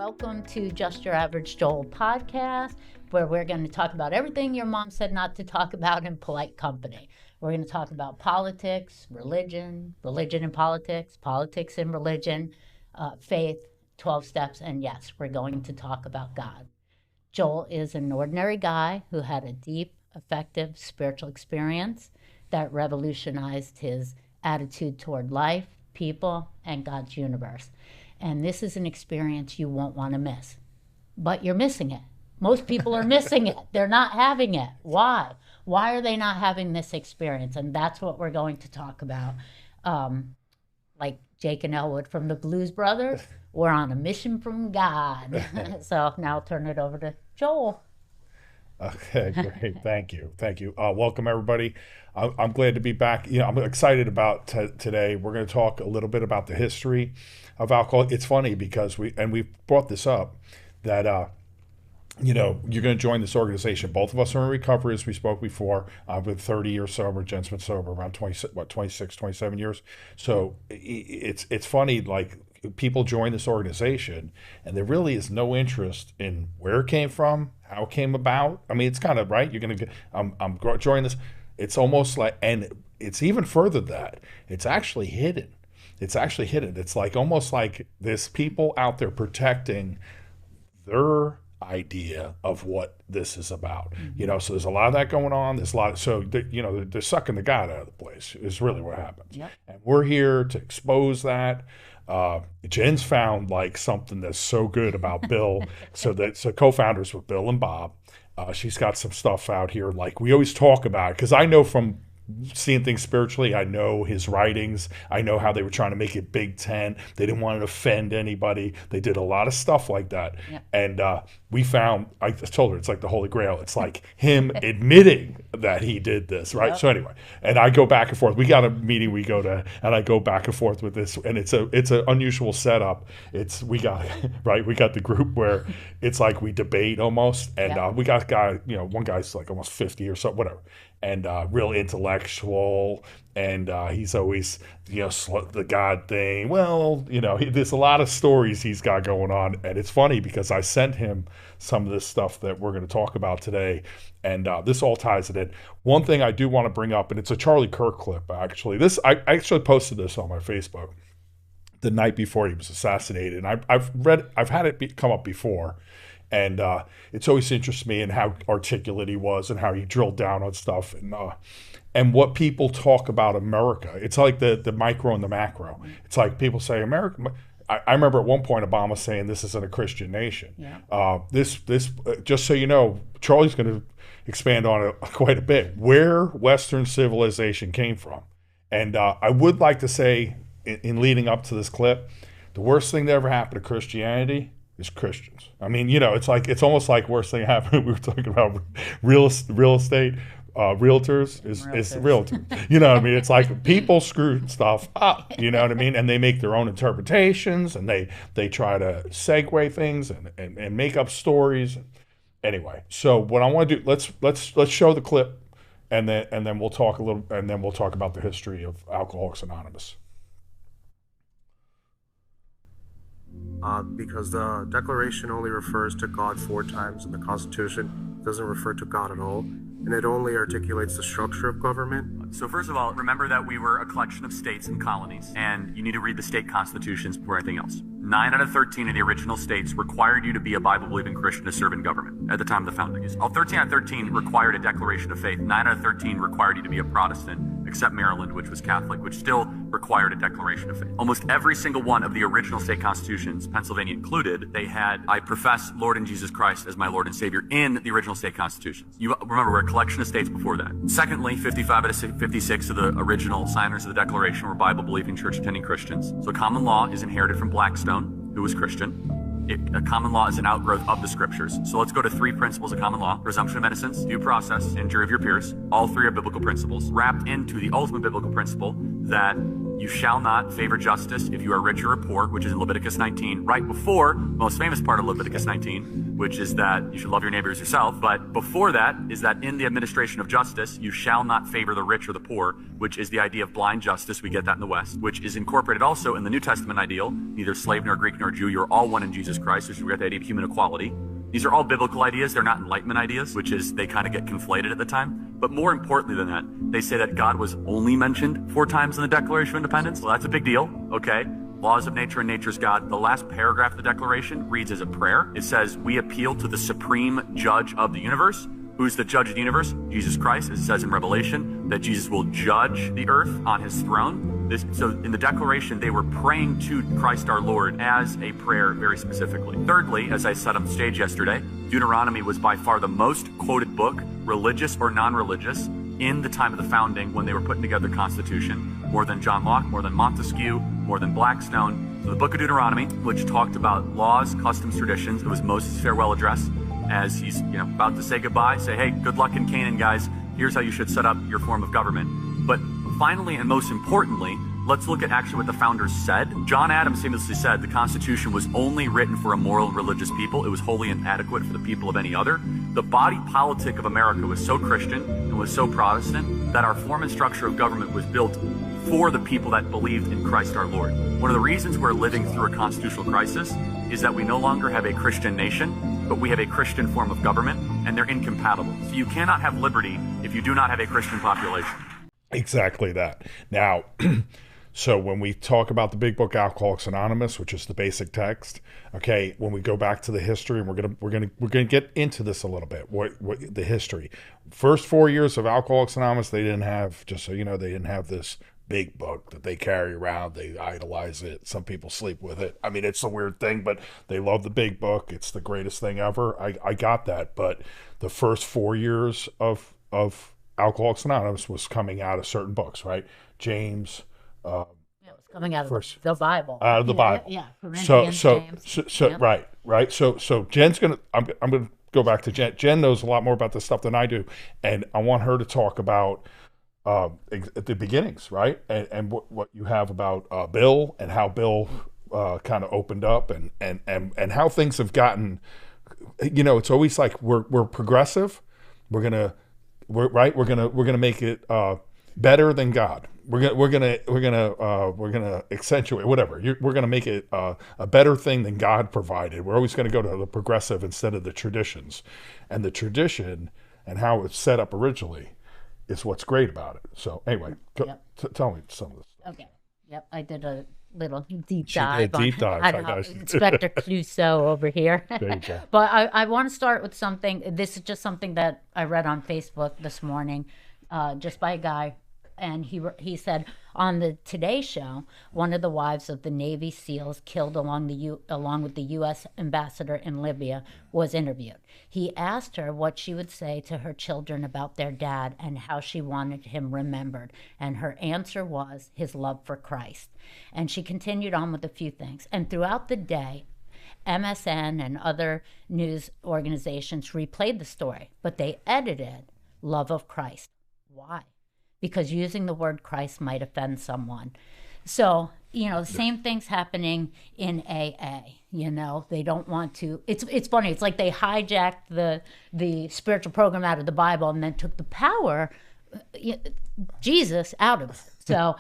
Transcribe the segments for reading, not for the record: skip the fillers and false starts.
Welcome to Just Your Average Joel podcast, where we're going to talk about everything your mom said not to talk about in polite company. We're going to talk about politics, religion, religion and politics, politics and religion, faith, 12 steps, and yes, we're going to talk about God. Joel is an ordinary guy who had a deep, effective spiritual experience that revolutionized his attitude toward life, people, and God's universe. And this is an experience you won't want to miss. But you're missing it. Most people are missing it. They're not having it. Why? Why are they not having this experience? And that's what we're going to talk about. Like Jake and Elwood from the Blues Brothers, we're on a mission from God. So now I'll turn it over to Joel. Okay, great. Thank you. Welcome, everybody. I'm glad to be back. I'm excited about today. We're going to talk a little bit about the history of alcohol. It's funny because we brought this up that, you're going to join this organization. Both of us are in recovery, as we spoke before. I've been 30 years sober. Jen's been sober around 26, 27 years. So it's funny, like, people join this organization and there really is no interest in where it came from, how it came about. I mean, it's kind of right. You're going to I'm joining this. It's almost like, and it's even further than that. It's actually hidden. It's like almost like there's people out there protecting their idea of what this is about. Mm-hmm. So there's a lot of that going on. There's a lot. They're sucking the God out of the place is really what happens. Yep. And we're here to expose that. Jen's found like something that's so good about Bill. so co-founders with Bill and Bob. She's got some stuff out here like we always talk about, because I know from seeing things spiritually, I know his writings. I know how they were trying to make it Big Ten. They didn't want to offend anybody. They did a lot of stuff like that. Yep. And we found, I told her, it's like the Holy Grail. It's like him admitting that he did this, right? Yep. So anyway, and I go back and forth. We got a meeting we go to, and I go back and forth with this, and it's an unusual setup. We got the group where it's like we debate almost, and yep. We got a guy, one guy's like almost 50 or so, whatever. And real intellectual, and he's always, the God thing. Well, there's a lot of stories he's got going on, and it's funny because I sent him some of this stuff that we're going to talk about today, and this all ties it in. One thing I do want to bring up, and it's a Charlie Kirk clip, actually. I actually posted this on my Facebook the night before he was assassinated, and I've had it come up before. And it's always interested me in how articulate he was and how he drilled down on stuff and what people talk about America. It's like the micro and the macro. It's like people say America. I remember at one point Obama saying this isn't a Christian nation. Yeah. This just so you know, Charlie's going to expand on it quite a bit. Where Western civilization came from, and I would like to say in leading up to this clip, the worst thing that ever happened to Christianity is Christians. I mean, it's almost like worst thing happened. We were talking about real estate, realtors is realtors. You know what I mean? It's like people screw stuff up, you know what I mean? And they make their own interpretations, and they try to segue things and make up stories. Anyway, so what I want to do, let's show the clip, and then we'll talk a little, and then we'll talk about the history of Alcoholics Anonymous. Because the Declaration only refers to God 4 times in the Constitution. It doesn't refer to God at all, and it only articulates the structure of government. So first of all, remember that we were a collection of states and colonies, and you need to read the state constitutions before anything else. 9 out of 13 of the original states required you to be a Bible-believing Christian to serve in government at the time of the founding. 13 out of 13 required a declaration of faith. 9 out of 13 required you to be a Protestant, except Maryland, which was Catholic, which still required a declaration of faith. Almost every single one of the original state constitutions, Pennsylvania included, they had, I profess Lord and Jesus Christ as my Lord and Savior in the original state constitutions. You remember, we're a collection of states before that. Secondly, 55 out of 56 of the original signers of the Declaration were Bible-believing, church-attending Christians. So common law is inherited from Blackstone, who was Christian. Common law is an outgrowth of the scriptures. So let's go to 3 principles of common law: presumption of innocence, due process, and jury of your peers. All 3 are biblical principles, wrapped into the ultimate biblical principle that you shall not favor justice if you are rich or poor, which is in Leviticus 19, right before the most famous part of Leviticus 19, which is that you should love your neighbor as yourself. But before that is that in the administration of justice, you shall not favor the rich or the poor, which is the idea of blind justice. We get that in the West, which is incorporated also in the New Testament ideal. Neither slave nor Greek nor Jew, you're all one in Jesus Christ, which we get the idea of human equality. These are all biblical ideas. They're not Enlightenment ideas, which is they kind of get conflated at the time. But more importantly than that, they say that God was only mentioned 4 times in the Declaration of Independence. Well, that's a big deal, okay? Laws of nature and nature's God. The last paragraph of the Declaration reads as a prayer. It says, we appeal to the supreme judge of the universe. Who's the judge of the universe? Jesus Christ. As it says in Revelation, that Jesus will judge the earth on his throne. So in the Declaration, they were praying to Christ our Lord as a prayer very specifically. Thirdly, as I said on stage yesterday, Deuteronomy was by far the most quoted book, religious or non-religious, in the time of the founding when they were putting together the Constitution, more than John Locke, more than Montesquieu, more than Blackstone. So the book of Deuteronomy, which talked about laws, customs, traditions, it was Moses' farewell address as he's about to say goodbye, say, hey, good luck in Canaan, guys. Here's how you should set up your form of government. But finally, and most importantly, let's look at actually what the founders said. John Adams famously said the Constitution was only written for a moral and religious people. It was wholly inadequate for the people of any other. The body politic of America was so Christian and was so Protestant that our form and structure of government was built for the people that believed in Christ our Lord. One of the reasons we're living through a constitutional crisis is that we no longer have a Christian nation, but we have a Christian form of government, and they're incompatible. So you cannot have liberty if you do not have a Christian population. Exactly that. Now, so when we talk about the big book Alcoholics Anonymous, which is the basic text, okay, when we go back to the history, and we're gonna get into this a little bit, what the history. First 4 years of Alcoholics Anonymous, they didn't have, just so you know, they didn't have this big book that they carry around. They idolize it. Some people sleep with it. I mean, it's a weird thing, but they love the big book. It's the greatest thing ever. I got that. But the first 4 years of Alcoholics Anonymous was coming out of certain books, right? James. It was coming out of the Bible. Out of the Bible. Yeah. So yeah. Right. So Jen's gonna. I'm gonna go back to Jen. Jen knows a lot more about this stuff than I do, and I want her to talk about at the beginnings, right? And what you have about Bill and how Bill kind of opened up and how things have gotten. It's always like we're progressive. We're gonna make it better than God. We're gonna accentuate whatever. We're gonna make it a better thing than God provided. We're always gonna go to the progressive instead of the traditions, and the tradition and how it's set up originally is what's great about it. So anyway, tell me some of this. Okay. Yep. I did a little deep She dive. did deep dive. I don't know, Inspector Clouseau over here. There you go. But I want to start with something. This is just something that I read on Facebook this morning, just by a guy. And he said on the Today Show, one of the wives of the Navy SEALs killed along with the U.S. ambassador in Libya was interviewed. He asked her what she would say to her children about their dad and how she wanted him remembered. And her answer was his love for Christ. And she continued on with a few things. And throughout the day, MSN and other news organizations replayed the story, but they edited love of Christ. Why? Because using the word Christ might offend someone. So, the same thing's happening in AA. They don't want to. It's funny. It's like they hijacked the spiritual program out of the Bible and then took the power, Jesus, out of it. So,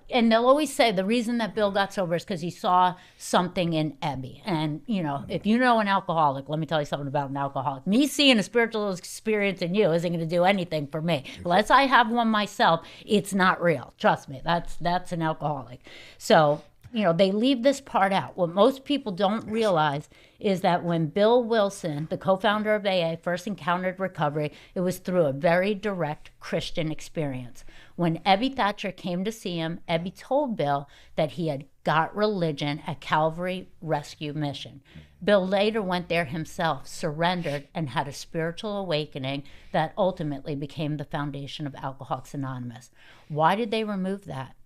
and they'll always say the reason that Bill got sober is because he saw something in Ebby. And, if you know an alcoholic, let me tell you something about an alcoholic. Me seeing a spiritual experience in you isn't going to do anything for me. Unless I have one myself, it's not real. Trust me, that's an alcoholic. So, they leave this part out. What most people don't realize is that when Bill Wilson, the co-founder of AA, first encountered recovery, it was through a very direct Christian experience. When Ebby Thatcher came to see him, Ebby told Bill that he had got religion at Calvary Rescue Mission. Bill later went there himself, surrendered, and had a spiritual awakening that ultimately became the foundation of Alcoholics Anonymous. Why did they remove that?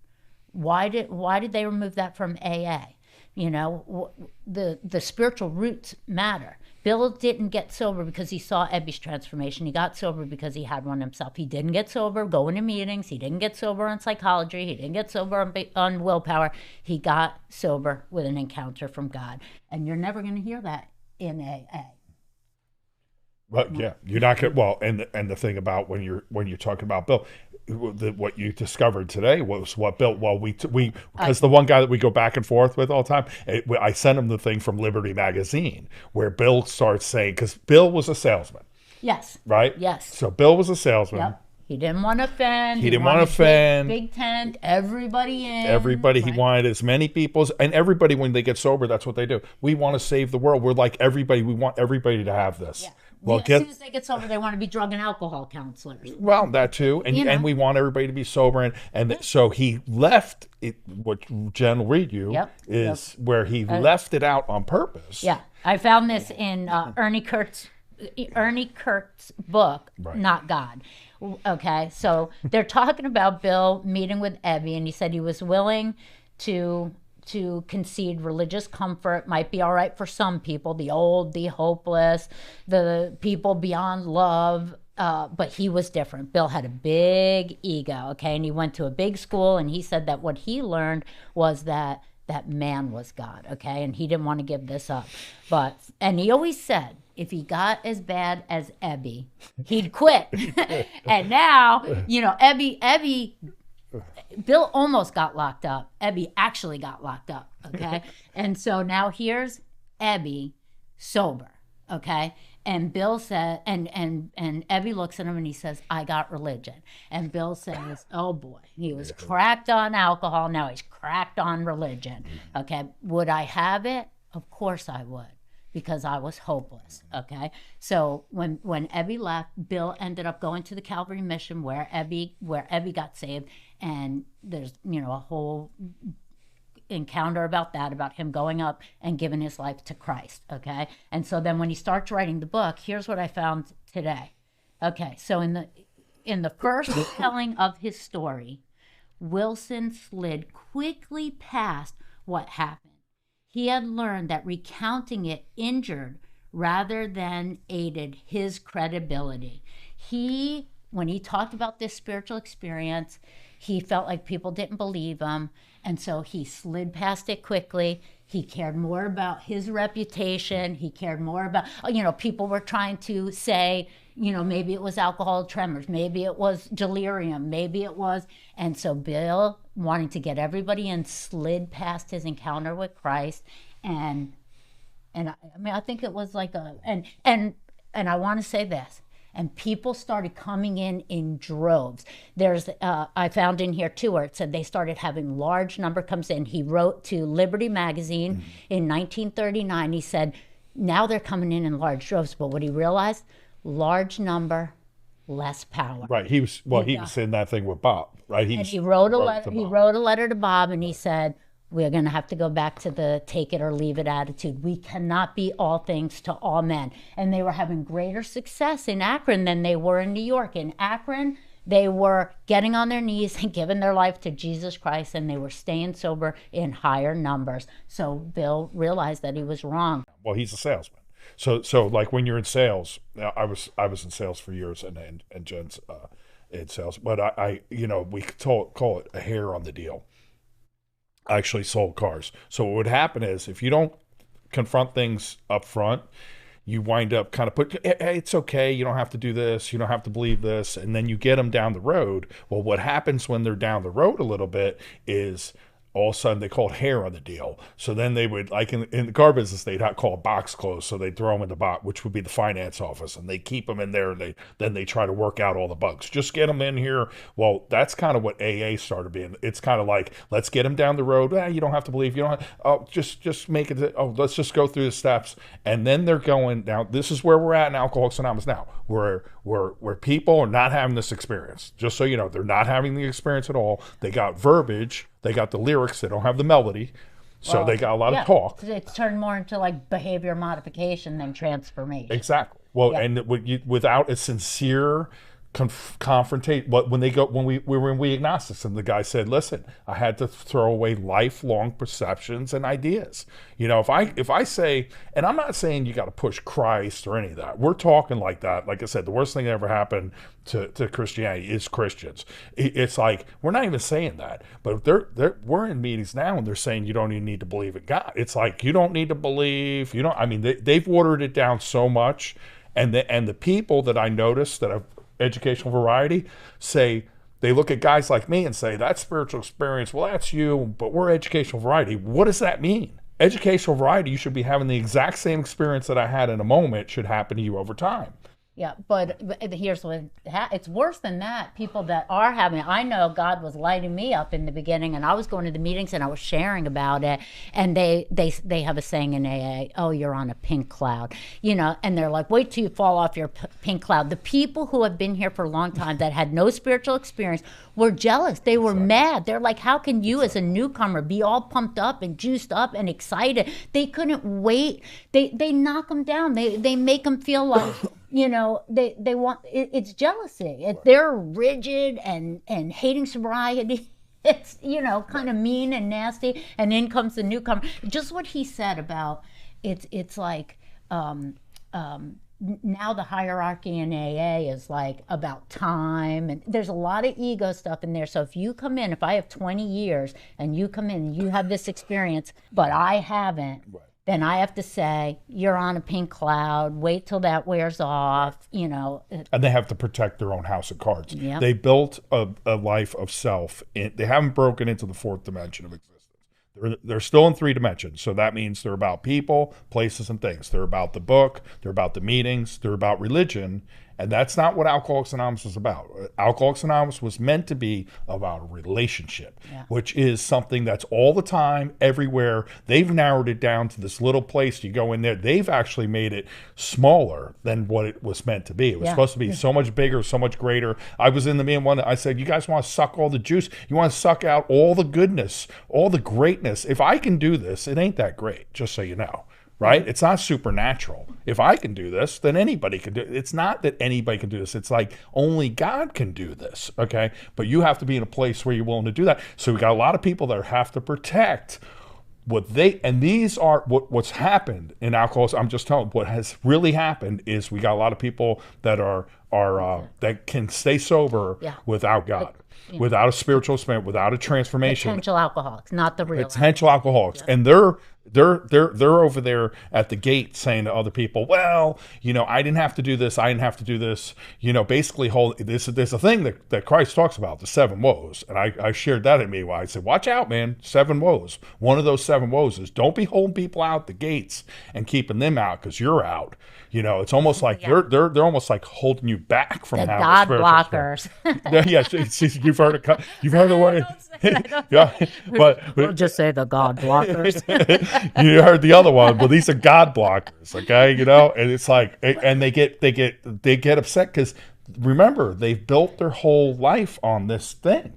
Why did they remove that from AA? The spiritual roots matter. Bill didn't get sober because he saw Ebby's transformation. He got sober because he had one himself. He didn't get sober going to meetings. He didn't get sober on psychology. He didn't get sober on willpower. He got sober with an encounter from God. And you're never going to hear that in AA. Well, yeah, you're not gonna. Well, and the thing about when you're talking about Bill, what you discovered today was what Bill. Well, we because the one guy that we go back and forth with all the time, I sent him the thing from Liberty Magazine where Bill starts saying, because Bill was a salesman, Yes. right? Yes. So Bill was a salesman. Yep. He didn't want to offend. He didn't want to offend. Big tent, everybody in. Everybody, right? He wanted as many people, and everybody, when they get sober, that's what they do. We want to save the world. We're like everybody. We want everybody to have this. Yeah. Well, as soon as they get sober, they want to be drug and alcohol counselors. Well, that too, and we want everybody to be sober, and so he left it. What Jen will read you is where he left it out on purpose. Yeah, I found this in Ernie Kirk's book, Not God. Okay, so they're talking about Bill meeting with Ebby, and he said he was willing to concede religious comfort might be all right for some people, the old, the hopeless, the people beyond love, but he was different. Bill had a big ego, okay, and he went to a big school, and he said that what he learned was that man was God, okay, and he didn't want to give this up. And he always said, if he got as bad as Ebby, he'd quit. And now, Ebby, Bill almost got locked up. Ebby actually got locked up, okay? And so now here's Ebby sober, okay? And Bill said, and Ebby looks at him and he says, I got religion. And Bill says, oh boy, he was cracked on alcohol, now he's cracked on religion, okay? Would I have it? Of course I would, because I was hopeless, okay? So when Ebby left, Bill ended up going to the Calvary Mission where Ebby got saved, and there's, a whole encounter about him going up and giving his life to Christ, okay? And so then when he starts writing the book, here's what I found today. Okay, so in the first telling of his story, Wilson slid quickly past what happened. He had learned that recounting it injured rather than aided his credibility. When he talked about this spiritual experience, he felt like people didn't believe him, and so he slid past it quickly. He cared more about his reputation. He cared more about, people were trying to say, maybe it was alcohol tremors, maybe it was delirium, maybe it was, and so Bill, wanting to get everybody in, slid past his encounter with Christ, and I think it was like and I want to say this. And people started coming in droves. There's, I found in here too, where it said they started having large number comes in. He wrote to Liberty Magazine in 1939. He said, now they're coming in large droves. But what he realized, large number, less power. Right. He was in that thing with Bob, right? He wrote a letter. He wrote a letter to Bob, and he said, we're going to have to go back to the take it or leave it attitude. We cannot be all things to all men. And they were having greater success in Akron than they were in New York. In Akron, they were getting on their knees and giving their life to Jesus Christ, and they were staying sober in higher numbers. So Bill realized that he was wrong. Well, he's a salesman. So like when you're in sales, I was in sales for years, and Jen's in sales, but I we call it a hair on the deal. I actually sold cars. So what would happen is, if you don't confront things up front, you wind up kind of hey, it's okay, you don't have to do this, you don't have to believe this, and then you get them down the road. Well, what happens when they're down the road a little bit is, all of a sudden they call it hair on the deal. So then they would, like in the car business, they'd call a box closed. So they'd throw them in the box, which would be the finance office, and they keep them in there, and then they try to work out all the bugs. Just get them in here. Well, that's kind of what AA started being. It's kind of like, let's get them down the road. You don't have to believe. You don't have, just make it. Let's just go through the steps. And then they're going, now this is where we're at in Alcoholics Anonymous now, where people are not having this experience. Just so you know, they're not having the experience at all. They got verbiage. They got the lyrics, they don't have the melody, so they got a lot of talk. It's turned more into like behavior modification than transformation. Exactly. Well, and without a sincere confrontation. When we were in We Agnostics, and the guy said, "Listen, I had to throw away lifelong perceptions and ideas. If I say, and I'm not saying you got to push Christ or any of that. We're talking like that. Like I said, the worst thing that ever happened to Christianity is Christians. It's like, we're not even saying that, but we're in meetings now, and they're saying you don't even need to believe in God. It's like, you don't need to believe. They've watered it down so much." And the people that I notice that have educational variety say, they look at guys like me and say, that's spiritual experience. Well, that's you, but we're educational variety. What does that mean? Educational variety, you should be having the exact same experience that I had in a moment should happen to you over time. Yeah, but here's what it's worse than that. People that are having it, I know God was lighting me up in the beginning, and I was going to the meetings and I was sharing about it, and they have a saying in AA, oh, you're on a pink cloud, and they're like, wait till you fall off your pink cloud. The people who have been here for a long time that had no spiritual experience were jealous. They were mad. They're like, how can you as a newcomer be all pumped up and juiced up and excited? They couldn't wait. They knock them down. They make them feel like, they want, it's jealousy. They're rigid and hating sobriety. It's, kind of mean and nasty. And in comes the newcomer. Just what he said about, it's like, now the hierarchy in AA is like about time, and there's a lot of ego stuff in there. So if you come in, if I have 20 years and you come in and you have this experience, but I haven't, then I have to say, you're on a pink cloud, wait till that wears off, And they have to protect their own house of cards. Yep. They built a life of self. They haven't broken into the fourth dimension of existence. They're still in 3 dimensions. So that means they're about people, places, and things. They're about the book. They're about the meetings. They're about religion. And that's not what Alcoholics Anonymous was about. Alcoholics Anonymous was meant to be about a relationship, which is something that's all the time, everywhere. They've narrowed it down to this little place. You go in there. They've actually made it smaller than what it was meant to be. It was supposed to be so much bigger, so much greater. I was in the meeting one. I said, you guys want to suck all the juice? You want to suck out all the goodness, all the greatness? If I can do this, it ain't that great, just so you know. Right? It's not supernatural. If I can do this, then anybody can do it. It's not that anybody can do this. It's like only God can do this, okay? But you have to be in a place where you're willing to do that. So we got a lot of people that have to protect and these are what's happened in alcohols. I'm just telling what has really happened is we got a lot of people that are that can stay sober without God. Without a spiritual experience, without a transformation. Potential alcoholics, not the real. Potential alcoholics. And they're over there at the gate saying to other people, well, I didn't have to do this. I didn't have to do this. Basically there's a thing that Christ talks about, the 7 woes. And I shared that in me while I said, watch out, man, 7 woes. One of those 7 woes is don't be holding people out the gates and keeping them out because you're out. It's almost like they're almost like holding you back from having God blockers. You've heard the word. But we'll just say the God blockers. You heard the other one, but these are God blockers, okay? And it's like, and they get upset because remember they've built their whole life on this thing.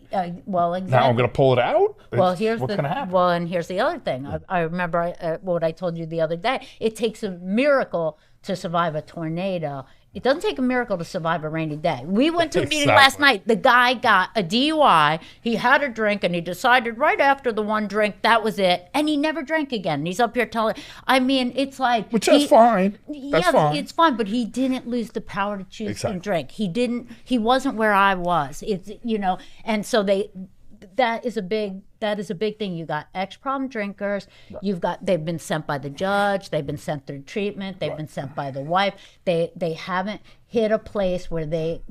Well, exactly. Now I'm going to pull it out. Well, what's going to happen? Well, and here's the other thing. I remember what I told you the other day. It takes a miracle to survive a tornado. It doesn't take a miracle to survive a rainy day. We went to a meeting last night. The guy got a DUI. He had a drink, and he decided right after the one drink, that was it. And he never drank again. And he's up here telling, it's like... Which is fine. That's fine. It's fine, but he didn't lose the power to choose and drink. He wasn't where I was. It's, and so that is a big thing. You got ex-problem drinkers. They've been sent by the judge. They've been sent through treatment. They've been sent by the wife. They haven't hit a place where they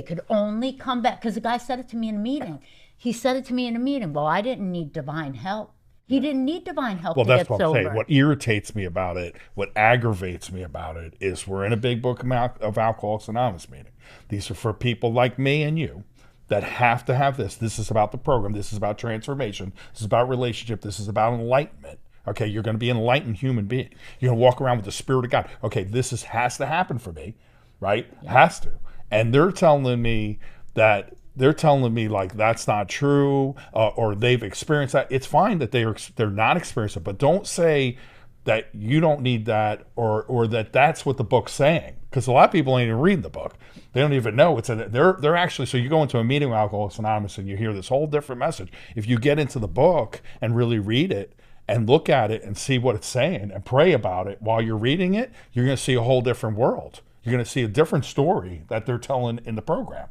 could only come back. Because the guy said it to me in a meeting. He said it to me in a meeting. Well, I didn't need divine help. He didn't need divine help to get sober. Well, that's what I'm saying. What irritates me about it, what aggravates me about it, is we're in a big book of Alcoholics Anonymous meeting. These are for people like me and you that have to have this. This is about the program. This is about transformation. This is about relationship. This is about enlightenment. Okay, you're going to be an enlightened human being. You're going to walk around with the Spirit of God. Okay, this has to happen for me, right? Yeah. Has to. And they're telling me like that's not true, or they've experienced that. It's fine that they're not experiencing it, but don't say that you don't need that or that's what the book's saying. Because a lot of people ain't even reading the book. They don't even know they're actually, so you go into a meeting with Alcoholics Anonymous and you hear this whole different message. If you get into the book and really read it and look at it and see what it's saying and pray about it while you're reading it, you're going to see a whole different world. You're going to see a different story that they're telling in the program.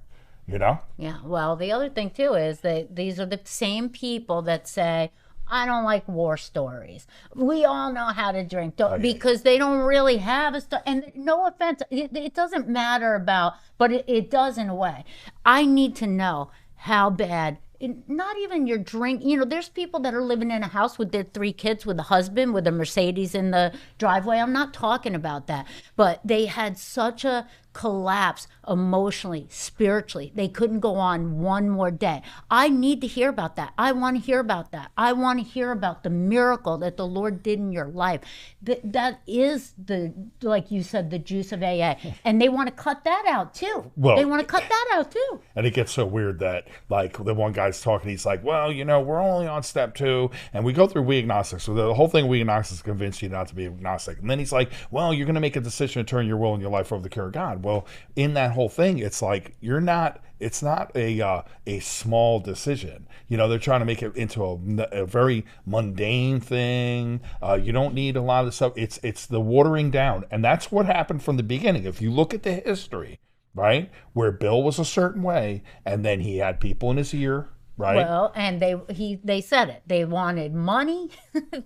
Yeah. Well, the other thing too is that these are the same people that say, I don't like war stories. We all know how to drink because they don't really have a story. And no offense, it doesn't matter about, but it does in a way. I need to know how bad. Not even your drink. There's people that are living in a house with their 3 kids, with a husband, with a Mercedes in the driveway. I'm not talking about that. But they had such a collapse emotionally, spiritually. They couldn't go on one more day. I need to hear about that. I want to hear about that. I want to hear about the miracle that the Lord did in your life. That is like you said, the juice of AA. And they want to cut that out too. Well, they want to cut that out too. And it gets so weird that, like, the one guy's talking, he's like, well, we're only on step 2, and we go through we agnostics. So the whole thing, we agnostics convince you not to be agnostic. And then he's like, well, you're going to make a decision to turn your will and your life over to the care of God. Well, in that whole thing, it's like it's not a small decision. They're trying to make it into a very mundane thing. You don't need a lot of stuff. It's the watering down. And that's what happened from the beginning. If you look at the history, right, where Bill was a certain way, and then he had people in his ear, right? Well, and they said it. They wanted money.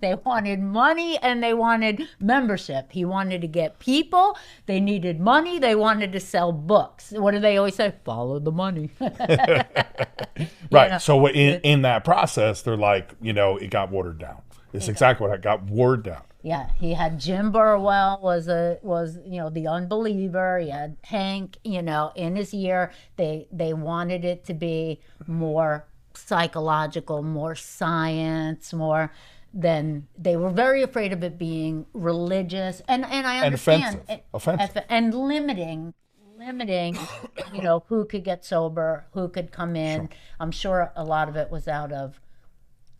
They wanted money, and they wanted membership. He wanted to get people. They needed money. They wanted to sell books. What do they always say? Follow the money. Right. So in that process, they're like, it got watered down. It's exactly what got watered down. Yeah, he had Jim Burwell was the unbeliever. He had Hank, in his ear. They wanted it to be more psychological, more science, more than they were very afraid of it being religious and I understand and offensive. And limiting who could get sober, who could come in. Sure. I'm sure a lot of it was out of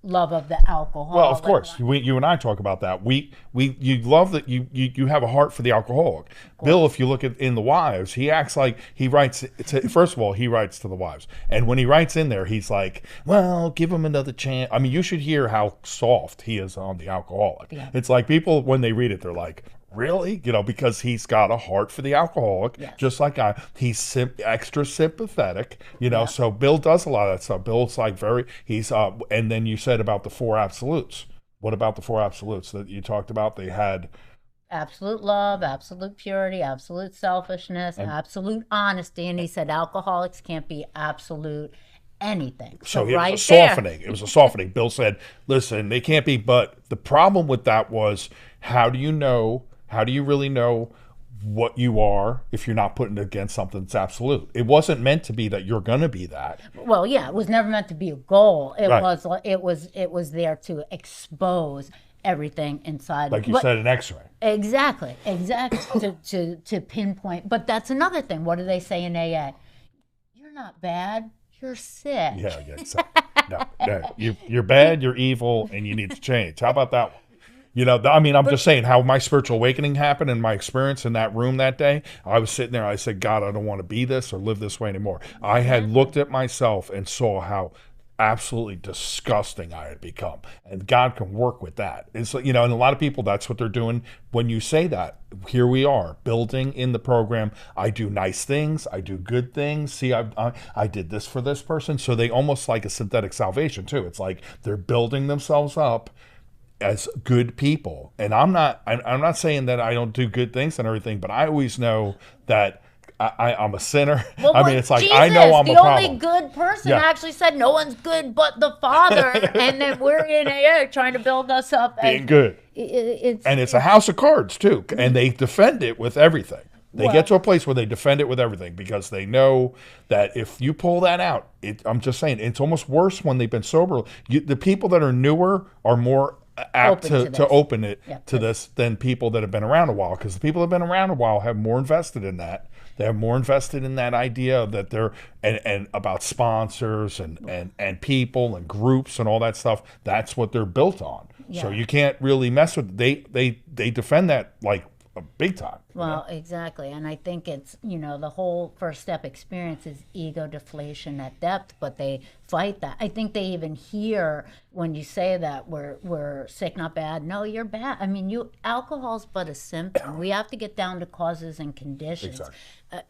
love of the alcohol. Well, of course, you and I talk about that. You love that you have a heart for the alcoholic. Bill, if you look at in the wives, he acts like he writes. First of all, he writes to the wives, and when he writes in there, he's like, "Well, give him another chance." I mean, you should hear how soft he is on the alcoholic. Yeah. It's like people when they read it, they're like, really? because he's got a heart for the alcoholic, yes. Just like he's extra sympathetic, Yeah. So Bill does a lot of that stuff. Bill's like and then you said about the 4 absolutes. What about the 4 absolutes that you talked about? They had absolute love, absolute purity, absolute selfishness, absolute honesty. And he said alcoholics can't be absolute anything. So it was a softening. It was a softening. Bill said, listen, they can't be, but the problem with that was, how do you really know what you are if you're not putting it against something that's absolute? It wasn't meant to be that you're going to be that. Well, yeah, it was never meant to be a goal. It right. It was there to expose everything inside. Like you said, an X-ray. Exactly. to pinpoint. But that's another thing. What do they say in AA? You're not bad. You're sick. Yeah. No. You're bad. You're evil, and you need to change. How about that one? I'm just saying how my spiritual awakening happened and my experience in that room that day. I was sitting there. I said, God, I don't want to be this or live this way anymore. I had looked at myself and saw how absolutely disgusting I had become. And God can work with that. It's, and a lot of people, that's what they're doing. When you say that, here we are building in the program. I do nice things. I do good things. See, I did this for this person. So they almost like a synthetic salvation too. It's like they're building themselves up as good people. And I'm not saying that I don't do good things and everything, but I always know that I'm a sinner. Well, it's like, Jesus, I know I'm a problem. The only good person actually said no one's good but the Father. And then we're in AA trying to build us up. Being good. It's a house of cards too. And they defend it with everything. They get to a place where they defend it with everything because they know that if you pull that out, I'm just saying, it's almost worse when they've been sober. The people that are newer are more apt to open it to this than people that have been around a while, because the people that have been around a while have more invested in that. They have more invested in that idea that they're and about sponsors and people and groups and all that stuff. That's what they're built on. Yeah. So you can't really mess with they defend that like big time. Well, exactly. And I think it's, the whole first step experience is ego deflation at depth, but they fight that. I think they even hear when you say that we're sick, not bad. No, you're bad. I mean, alcohol's but a symptom. We have to get down to causes and conditions. Exactly.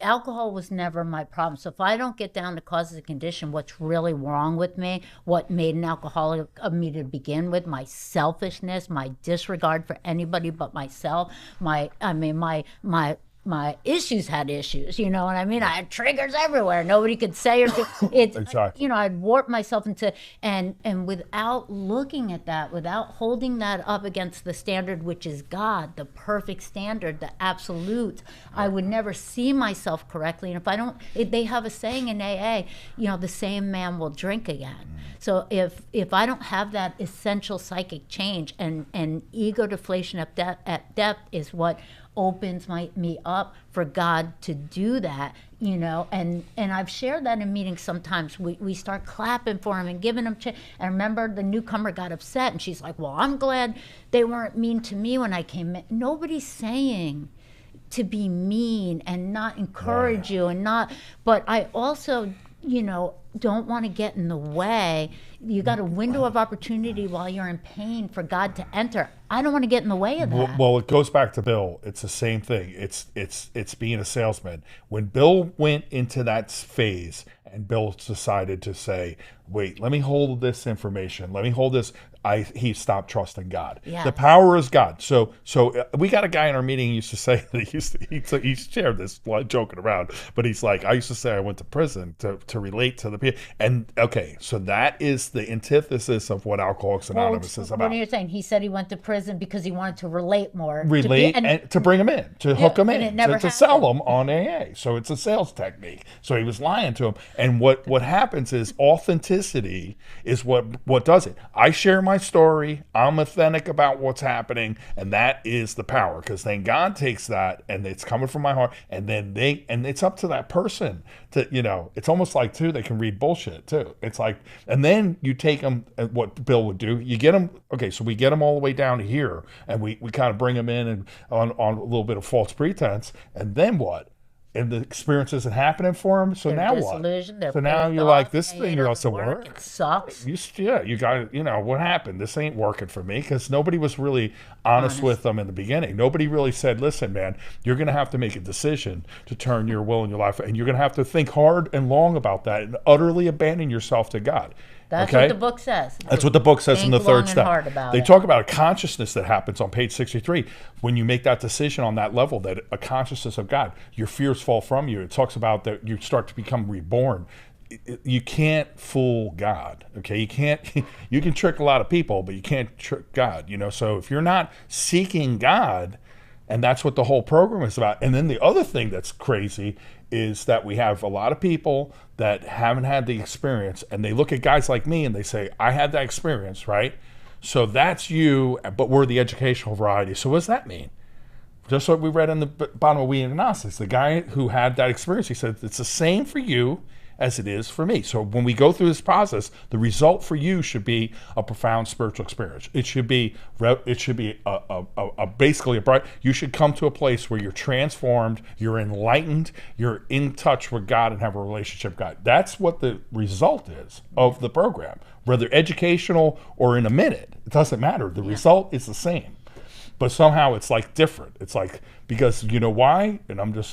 Alcohol was never my problem. So if I don't get down to causes and condition, what's really wrong with me, what made an alcoholic of me to begin with, my selfishness, my disregard for anybody but myself, my issues had issues, you know what I mean? I had triggers everywhere. Nobody could say or do it. Exactly. I'd warped myself into, and without looking at that, without holding that up against the standard, which is God, the perfect standard, the absolute, I would never see myself correctly. And if I don't, they have a saying in AA, the same man will drink again. So if I don't have that essential psychic change, and ego deflation at depth is what opens me up for God to do that, and I've shared that in meetings sometimes. We start clapping for him and giving him and I remember the newcomer got upset and she's like, well, I'm glad they weren't mean to me when I came in. Nobody's saying to be mean and not encourage you and not, but I also don't want to get in the way. You got a window of opportunity while you're in pain for God to enter. I don't want to get in the way of that. Well, it goes back to Bill. It's the same thing. It's being a salesman. When Bill went into that phase and Bill decided to say, wait, let me hold this information. Let me hold this. He stopped trusting God. Yeah. The power is God. So we got a guy in our meeting who used to say that he shared this joking around, but he's like, I used to say I went to prison to relate to the people. And okay, so that is the antithesis of what Alcoholics Anonymous is about. What are you saying? He said he went to prison because he wanted to relate more. And to bring him in, to hook him in, to sell him on AA. So it's a sales technique. So he was lying to him. And what happens is authenticity is what does it. I share my story. I'm authentic about what's happening, and that is the power. Because then God takes that, and it's coming from my heart, and then it's up to that person to, it's almost like too they can read bullshit too. It's like, and then you take them. What Bill would do, you get them. Okay, so we get them all the way down to here, and we kind of bring them in and on a little bit of false pretense, and then what? And the experience isn't happening for them. So now what? So now you're like, this thing doesn't work. It sucks. You got, what happened? This ain't working for me, because nobody was really honest with them in the beginning. Nobody really said, listen, man, you're going to have to make a decision to turn your will and your life, and you're going to have to think hard and long about that and utterly abandon yourself to God. That's what the book says. That's what the book says in the third step. They talk about a consciousness that happens on page 63. When you make that decision on that level, that a consciousness of God, your fears fall from you. It talks about that you start to become reborn. You can't fool God, okay? You can trick a lot of people, but you can't trick God, So if you're not seeking God, and that's what the whole program is about. And then the other thing that's crazy is that we have a lot of people that haven't had the experience, and they look at guys like me and they say, I had that experience, right? So that's you, but we're the educational variety. So what does that mean? Just what we read in the bottom of We Agnostics, the guy who had that experience, he said, it's the same for you as it is for me. So when we go through this process, the result for you should be a profound spiritual experience. It should be basically a bright. You should come to a place where you're transformed, you're enlightened, you're in touch with God and have a relationship with God. That's what the result is of the program, whether educational or in a minute. It doesn't matter. The result is the same, but somehow it's like different. It's like, because you know why? And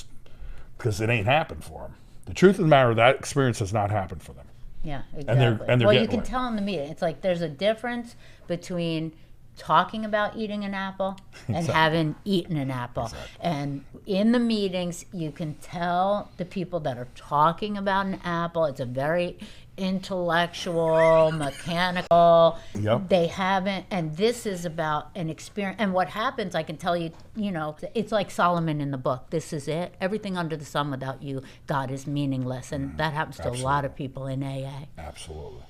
because it ain't happened for them. The truth of the matter, that experience has not happened for them. Yeah, exactly. And they're well, you can tell in the meeting. It's like there's a difference between talking about eating an apple and having eaten an apple. Exactly. And in the meetings, you can tell the people that are talking about an apple. It's a very intellectual, mechanical. Yep. They haven't, and this is about an experience. And what happens, I can tell you, it's like Solomon in the book. This is it. Everything under the sun without you, God, is meaningless. And that happens to a lot of people in AA. Absolutely.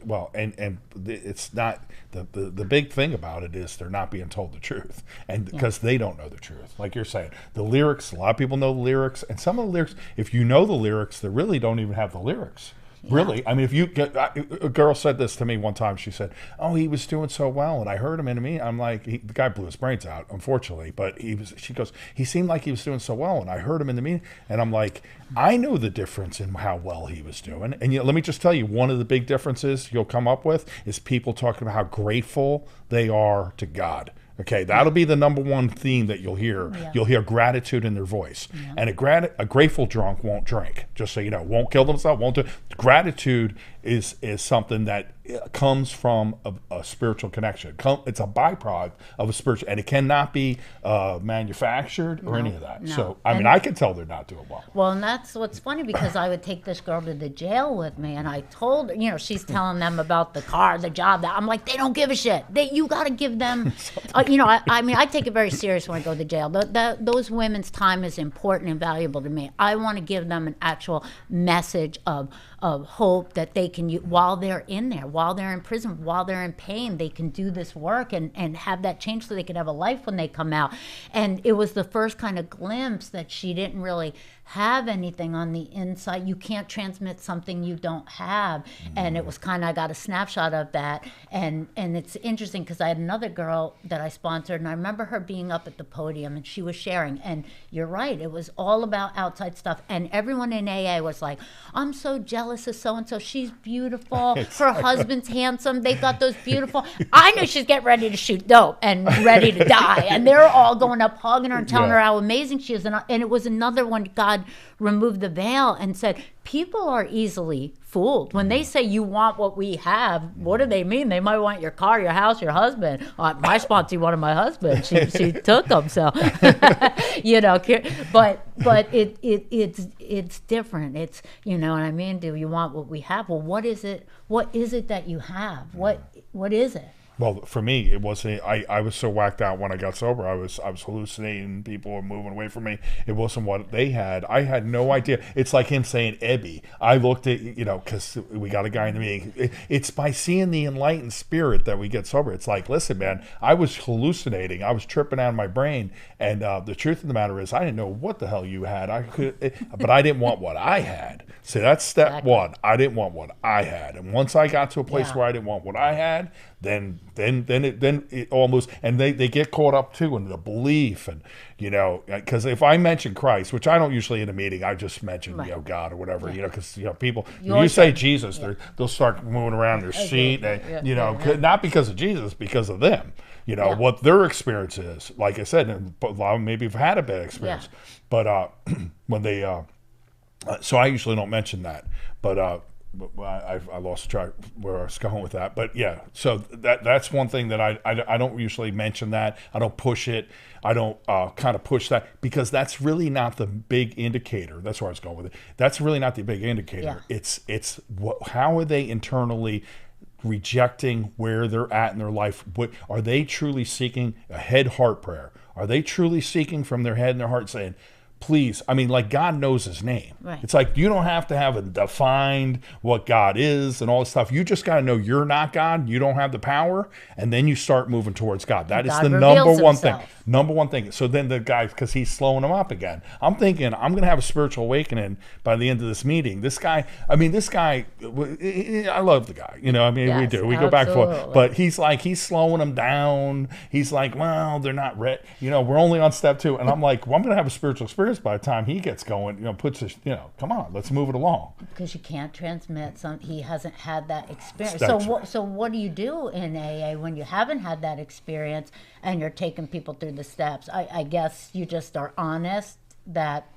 Well, and it's not, the big thing about it is they're not being told the truth. And because they don't know the truth. Like you're saying, the lyrics, a lot of people know the lyrics. And some of the lyrics, if you know the lyrics, they really don't even have the lyrics. Really? I mean, if you get, a girl said this to me one time. She said, "Oh, he was doing so well, and I heard him in a meeting." I'm like, the guy blew his brains out, unfortunately. But he was. She goes, "He seemed like he was doing so well, and I heard him in the meeting." And I'm like, I know the difference in how well he was doing. And let me just tell you, one of the big differences you'll come up with is people talking about how grateful they are to God. Okay, that'll be the number one theme that you'll hear. Yeah. You'll hear gratitude in their voice. Yeah. And a grateful drunk won't drink, just so you know, won't kill themselves, won't do. Gratitude is something that comes from a spiritual connection. It's a byproduct of a spiritual, and it cannot be manufactured or any of that. No. So, I mean, I can tell they're not doing well. Well, and that's what's funny, because I would take this girl to the jail with me, and I told her, you know, she's telling them about the car, the job. That I'm like, they don't give a shit. You got to give them, you know, I mean, I take it very serious when I go to jail. Those women's time is important and valuable to me. I want to give them an actual message of hope that they can, while they're in there, while they're in prison, while they're in pain, they can do this work and have that change so they can have a life when they come out. And it was the first kind of glimpse that she didn't really have anything on the inside. You can't transmit something you don't have. And it was kind of, I got a snapshot of that. And it's interesting because I had another girl that I sponsored, and I remember her being up at the podium and she was sharing. And you're right, it was all about outside stuff. And everyone in AA was like, I'm so jealous of so-and-so. She's beautiful. Her husband's handsome. They got those beautiful. I knew she's getting ready to shoot dope and ready to die. And they're all going up hugging her and telling her how amazing she is. And it was another one, God removed the veil and said, people are easily fooled. When they say you want what we have, what do they mean? They might want your car, your house, your husband. My sponsor wanted my husband. She took him. So, you know, but it's different. It's, you know what I mean? Do you want what we have? Well, what is it? What is it that you have? What is it? Well, for me, it wasn't. I was so whacked out when I got sober. I was hallucinating. People were moving away from me. It wasn't what they had. I had no idea. It's like him saying Ebby. I looked at, you know, because we got a guy in the meeting. It's by seeing the enlightened spirit that we get sober. It's like, listen, man, I was hallucinating. I was tripping out of my brain. And the truth of the matter is, I didn't know what the hell you had. But I didn't want what I had. See, that's step one. I didn't want what I had. And once I got to a place where I didn't want what I had, then it almost, and they get caught up too in the belief, and you know, because if I mention Christ, which I don't usually in a meeting, I just mention you know, God or whatever, you know, because you know, people, when you say Jesus, they'll start moving around their seat, you know, not because of Jesus, because of them, you know, what their experience is. Like I said, and a lot of them maybe have had a bad experience, but when they so I usually don't mention that, but I lost track where I was going with that. But yeah, so that's one thing that I don't usually mention that. I don't push it. I don't kind of push that, because that's really not the big indicator. That's where I was going with it. That's really not the big indicator. Yeah. It's how are they internally rejecting where they're at in their life? What are they truly seeking? A head-heart prayer. Are they truly seeking from their head and their heart, saying, please, I mean, like, God knows his name. Right. It's like, you don't have to have it defined what God is and all this stuff. You just got to know you're not God. You don't have the power. And then you start moving towards God. That is the number one thing. Number one thing. So then the guy, because he's slowing him up again. I'm thinking, I'm going to have a spiritual awakening by the end of this meeting. This guy, I love the guy. You know, I mean, we do. We go back and forth. But he's like, he's slowing him down. He's like, well, they're not ready. You know, we're only on step 2. And I'm like, well, I'm going to have a spiritual experience by the time he gets going, you know, puts his, you know, come on, let's move it along. Because you can't transmit he hasn't had that experience. So what do you do in AA when you haven't had that experience and you're taking people through the steps? I guess you just are honest that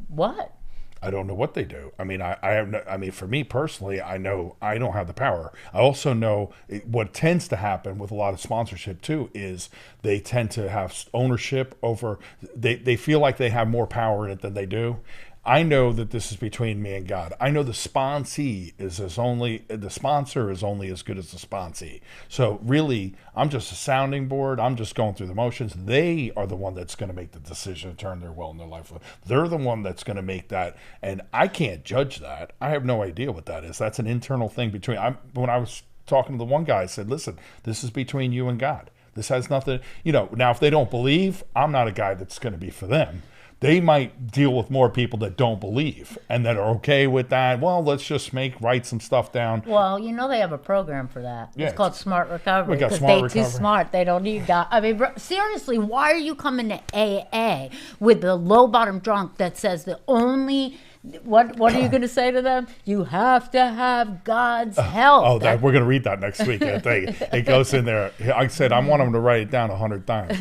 what? I don't know what they do. I mean, I mean, for me personally, I know I don't have the power. I also know what tends to happen with a lot of sponsorship too is they tend to have ownership over. They feel like they have more power in it than they do. I know that this is between me and God. I know the sponsor is only as good as the sponsee. So really, I'm just a sounding board. I'm just going through the motions. They are the one that's going to make the decision to turn their will in their life. They're the one that's going to make that. And I can't judge that. I have no idea what that is. That's an internal thing between. When I was talking to the one guy, I said, listen, this is between you and God. This has nothing, you know, now if they don't believe, I'm not a guy that's going to be for them. They might deal with more people that don't believe and that are okay with that. Well, let's just write some stuff down. Well, they have a program for that. Yeah, it's called Smart Recovery. We got because Smart they're too Recovery. smart. They don't need God. I mean, seriously, why are you coming to AA with the low bottom drunk that says the only... What are you going to say to them? You have to have God's help. Oh, we're going to read that next week. It goes in there. I said, I want them to write it down 100 times.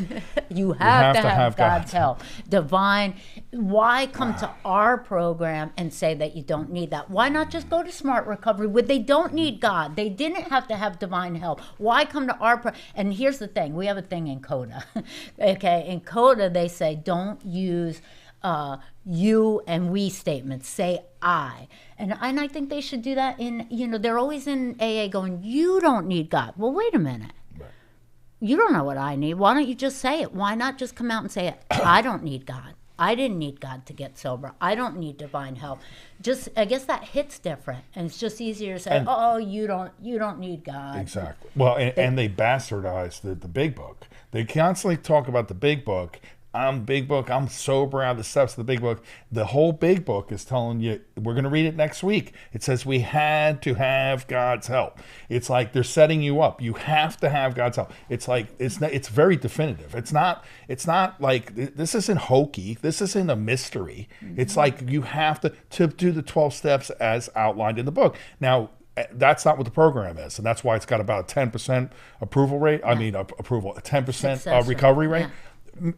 You have to have God's help. Divine. Why come to our program and say that you don't need that? Why not just go to Smart Recovery where they don't need God? They didn't have to have divine help. Why come to our program? And here's the thing. We have a thing in CODA. Okay, in CODA they say don't use you and we statements. Say I. And I think they should do that in, they're always in AA going, you don't need God. Well, wait a minute. You don't know what I need. Why don't you just say it? Why not just come out and say it? I don't need God. I didn't need God to get sober. I don't need divine help. I guess that hits different, and it's just easier to say, you don't need God. Exactly. Well, and they bastardize the big book. They constantly talk about the big book. I'm big book. I'm sober out of the steps of the big book. The whole big book is telling you, we're going to read it next week. It says we had to have God's help. It's like they're setting you up. You have to have God's help. It's like it's very definitive. It's not like this isn't hokey. This isn't a mystery. Mm-hmm. It's like you have to do the 12 steps as outlined in the book. Now, that's not what the program is, and that's why it's got about a 10% approval rate. Yeah. I mean, approval, a 10% recovery rate. Yeah.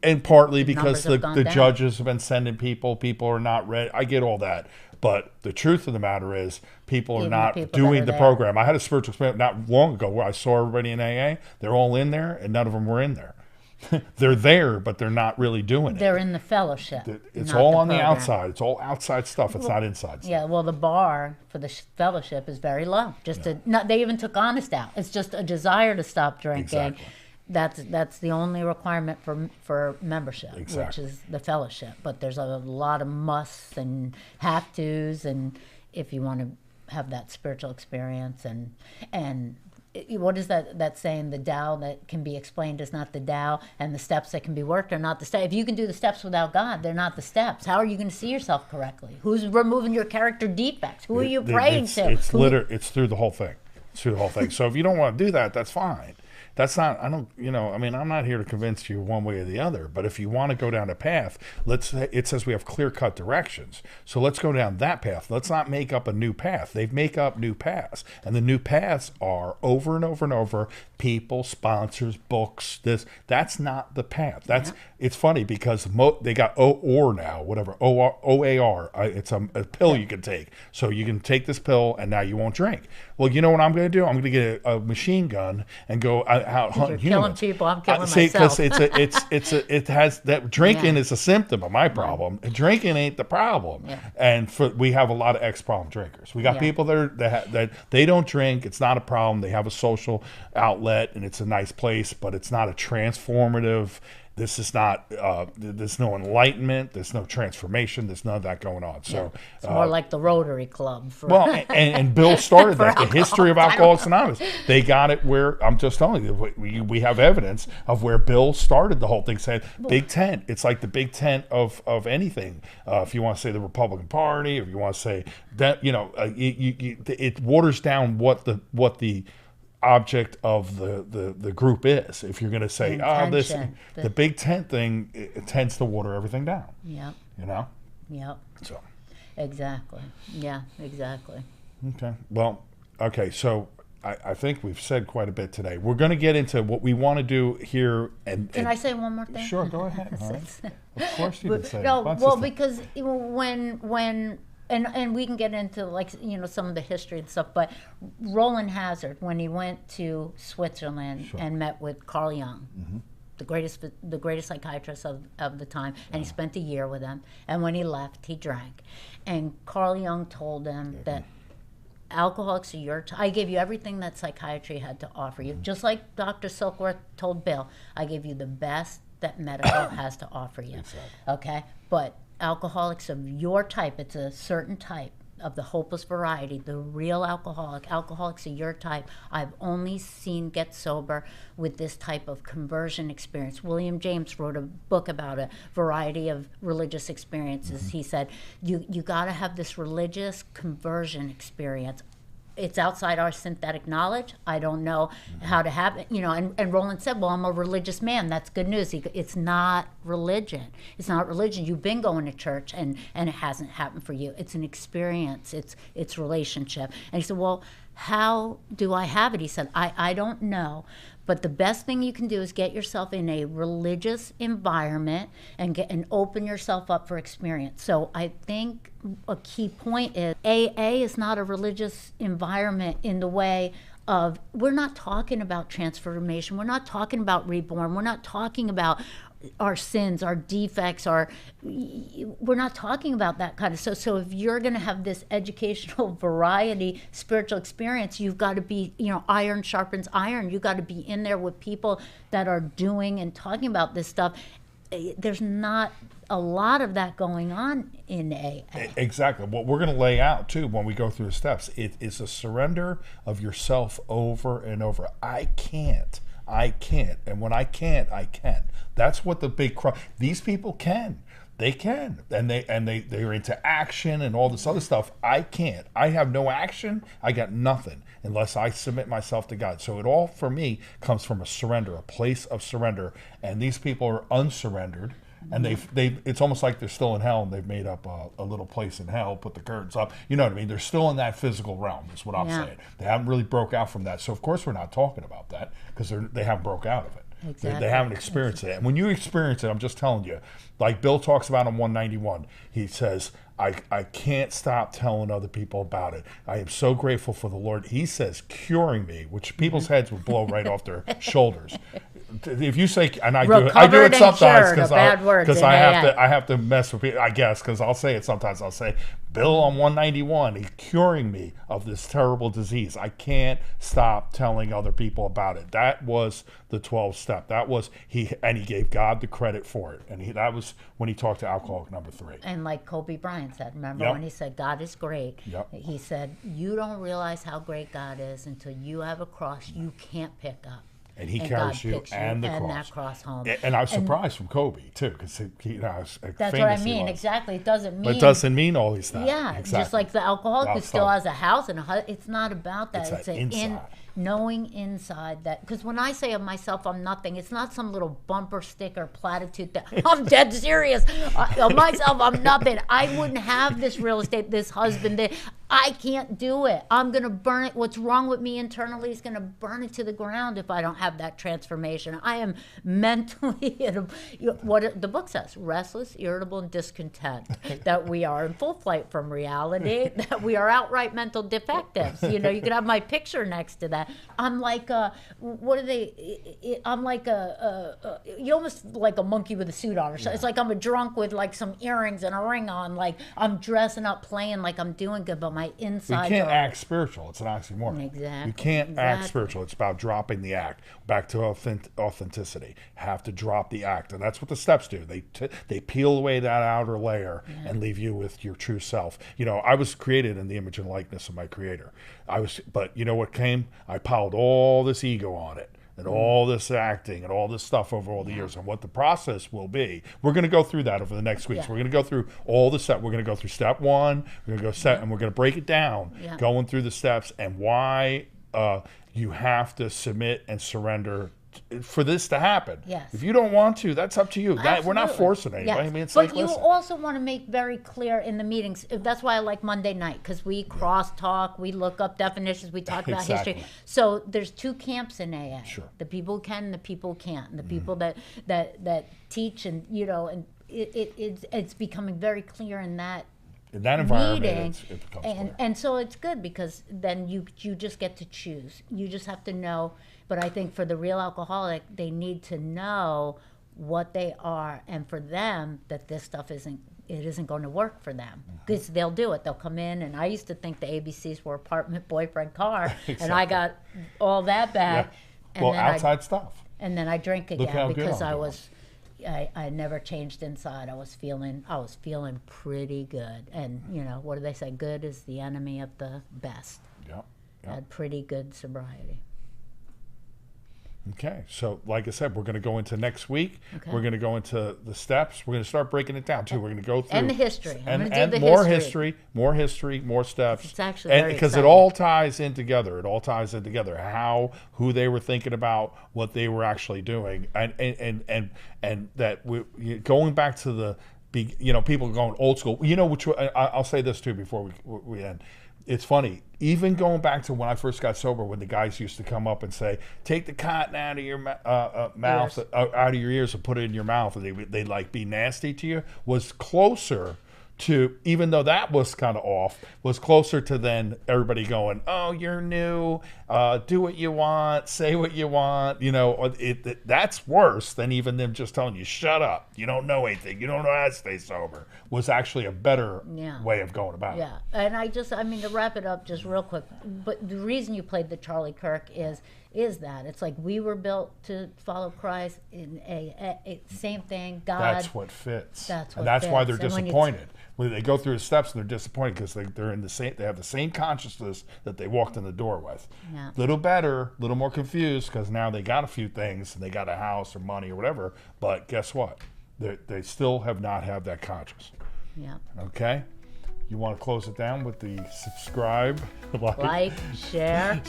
And partly because the judges have been sending people are not ready. I get all that. But the truth of the matter is people are not doing the program. I had a spiritual experience not long ago where I saw everybody in AA. They're all in there, and none of them were in there. They're there, but they're not really doing it. They're in the fellowship. It's all on the outside. It's all outside stuff. It's not inside stuff. Yeah, well, the bar for the fellowship is very low. They even took honest out. It's just a desire to stop drinking. Exactly. That's the only requirement for membership, exactly. Which is the fellowship. But there's a lot of musts and have tos, and if you want to have that spiritual experience, and what is that saying? The Tao that can be explained is not the Tao, and the steps that can be worked are not the steps. If you can do the steps without God, they're not the steps. How are you going to see yourself correctly? Who's removing your character defects? Who are you praying to? It's through the whole thing. It's through the whole thing. So if you don't want to do that, that's fine. That's not, I'm not here to convince you one way or the other, but if you want to go down a path, it says we have clear-cut directions. So let's go down that path. Let's not make up a new path. They make up new paths. And the new paths are over and over and over, people, sponsors, books, that's not the path. It's funny because they got OAR now, whatever, OAR. It's a pill you can take. So you can take this pill and now you won't drink. Well, you know what I'm going to do? I'm going to get a machine gun and go out hunting humans. Killing people. I'm killing Because myself. it has that drinking is a symptom of my problem. Right. Drinking ain't the problem. Yeah. And we have a lot of ex-problem drinkers. We got people that they don't drink. It's not a problem. They have a social outlet and it's a nice place, but it's not a transformative. This is not, there's no enlightenment, there's no transformation, there's none of that going on. So it's more like the Rotary Club. And Bill started that, the history of Alcoholics Anonymous. They got it where, I'm just telling you, we have evidence of where Bill started the whole thing, saying big tent. It's like the big tent of anything. If you want to say the Republican Party, if you want to say that, it waters down what the object of the group is. If you're going to say, the big tent thing, it tends to water everything down. Yep. Yep. So. Exactly. Yeah, exactly. Okay. Well, okay. So I think we've said quite a bit today. We're going to get into what we want to do here. Can I say one more thing? Sure, go ahead. Of course you can say. Because when And we can get into some of the history and stuff, but Roland Hazard, when he went to Switzerland and met with Carl Jung, the greatest psychiatrist of the time, and he spent a year with him, and when he left, he drank. And Carl Jung told him that alcoholics are I gave you everything that psychiatry had to offer you. Just like Dr. Silkworth told Bill, I gave you the best that medical has to offer you. Exactly. Okay? But alcoholics of your type, it's a certain type, of the hopeless variety, the real alcoholics of your type, I've only seen get sober with this type of conversion experience. William James wrote a book about a variety of religious experiences. He said, you got to have this religious conversion experience. It's outside our synthetic knowledge. I don't know how to have it, and Roland said, well, I'm a religious man. That's good news. It's not religion. It's not religion. You've been going to church and it hasn't happened for you. It's an experience. It's relationship. And he said, well, how do I have it? He said, I don't know. But the best thing you can do is get yourself in a religious environment and open yourself up for experience. So I think a key point is AA is not a religious environment in the way of, we're not talking about transformation. We're not talking about reborn. We're not talking about our sins, our defects, we're not talking about that kind of stuff. So if you're going to have this educational variety spiritual experience, you've got to be, iron sharpens iron. You've got to be in there with people that are doing and talking about this stuff. There's not a lot of that going on in AA. Exactly. What we're going to lay out too when we go through the steps, it is a surrender of yourself over and over. I can't. And when I can't, I can. That's what the big these people can. They can. And they're into action and all this other stuff. I can't. I have no action. I got nothing unless I submit myself to God. So it all for me comes from a surrender, a place of surrender. And these people are unsurrendered. And it's almost like they're still in hell, and they've made up a little place in hell, put the curtains up. You know what I mean? They're still in that physical realm, is what I'm saying. They haven't really broke out from that. So, of course, we're not talking about that because they haven't broke out of it. Exactly. They haven't experienced it. And when you experience it, I'm just telling you, like Bill talks about on 191, he says, I can't stop telling other people about it. I am so grateful for the Lord. He says, curing me, which people's heads would blow right off their shoulders. If you say, and I do it sometimes because I have to mess with people, I guess, because I'll say it sometimes. I'll say, Bill on 191, he's curing me of this terrible disease. I can't stop telling other people about it. That was the 12th step. That was he gave God the credit for it. And that was when he talked to alcoholic number 3. And like Kobe Bryant said, remember when he said, God is great? Yep. He said, you don't realize how great God is until you have a cross you can't pick up. And he carries you and the cross. And that cross home. And I was surprised from Kobe, too, because that's what I mean. Exactly. It doesn't mean. But it doesn't mean all these things. Yeah. Exactly. Just like the alcoholic who still has a house and it's not about that. It's inside. Knowing inside that, because when I say of myself I'm nothing, it's not some little bumper sticker platitude that I'm dead serious. Of myself I'm nothing. I wouldn't have this real estate, this husband. I can't do it. I'm going to burn it. What's wrong with me internally is going to burn it to the ground if I don't have that transformation. I am mentally, what the book says, restless, irritable, and discontent. That we are in full flight from reality. That we are outright mental defectives. You could have my picture next to that. I'm like I'm like you almost like a monkey with a suit on or something. It's like I'm a drunk with like some earrings and a ring on, like I'm dressing up playing like I'm doing good, but my inside. You can't act spiritual. It's an oxymoron. Exactly. You can't act spiritual. It's about dropping the act. Back to authenticity. Have to drop the act, and that's what the steps do. They peel away that outer layer and leave you with your true self. I was created in the image and likeness of my Creator. But you know what came? I piled all this ego on it and all this acting and all this stuff over all the years. And what the process will be, we're going to go through that over the next weeks. We're going to go through all the steps. We're going to go through step 1. We're going to go and we're going to break it down, going through the steps and why you have to submit and surrender for this to happen. Yes. If you don't want to, that's up to you. We're not forcing anybody. Yes. I mean, it's but like, you listen. also want to make very clear in the meetings. That's why I like Monday night, because we cross talk, we look up definitions, we talk about history. So there's 2 camps in AA. Sure. The people who can and the people who can't. And the people that teach and and it's becoming very clear in that environment, it becomes clear. And so it's good because then you just get to choose. You just have to know. But I think for the real alcoholic, they need to know what they are, and for them that this stuff isn't going to work for them, because they'll do it. They'll come in, and I used to think the ABCs were apartment, boyfriend, car, and I got all that back. Yeah. Well, outside stuff. And then I drink again because I was I never changed inside. I was feeling pretty good. And what do they say? Good is the enemy of the best. Yeah. I had pretty good sobriety. Okay, so like I said, we're going to go into next week. Okay. We're going to go into the steps. We're going to start breaking it down too. We're going to go through And the history. and more history, more steps. It's actually very because it exciting. all ties in together. It all ties in together. Who they were thinking about, what they were actually doing, and that going back to the people going old school. Which I'll say this too before we end. It's funny, even going back to when I first got sober, when the guys used to come up and say, take the cotton out of your mouth, out of your ears and put it in your mouth, and they'd like be nasty to you, was closer to, even though that was kind of off, was closer to then everybody going, oh, you're new, do what you want, say what you want. That's worse than even them just telling you, shut up, you don't know anything, you don't know how to stay sober, was actually a better way of going about it. Yeah, and to wrap it up just real quick, but the reason you played the Charlie Kirk is that it's like we were built to follow Christ in a same thing. God. That's what fits. That's why they're fits. And disappointed. When they go through the steps and they're disappointed because they're in the same. They have the same consciousness that they walked in the door with. Yeah. Little better, little more confused because now they got a few things and they got a house or money or whatever. But guess what? They still have not had that conscious. Yeah. Okay. You want to close it down with the subscribe, like, share,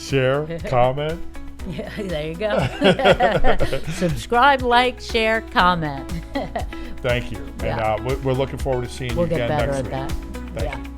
comment. Yeah, there you go. Subscribe, like, share, comment. Thank you. And we're looking forward to seeing you again next week. We'll get better at that. Thank you.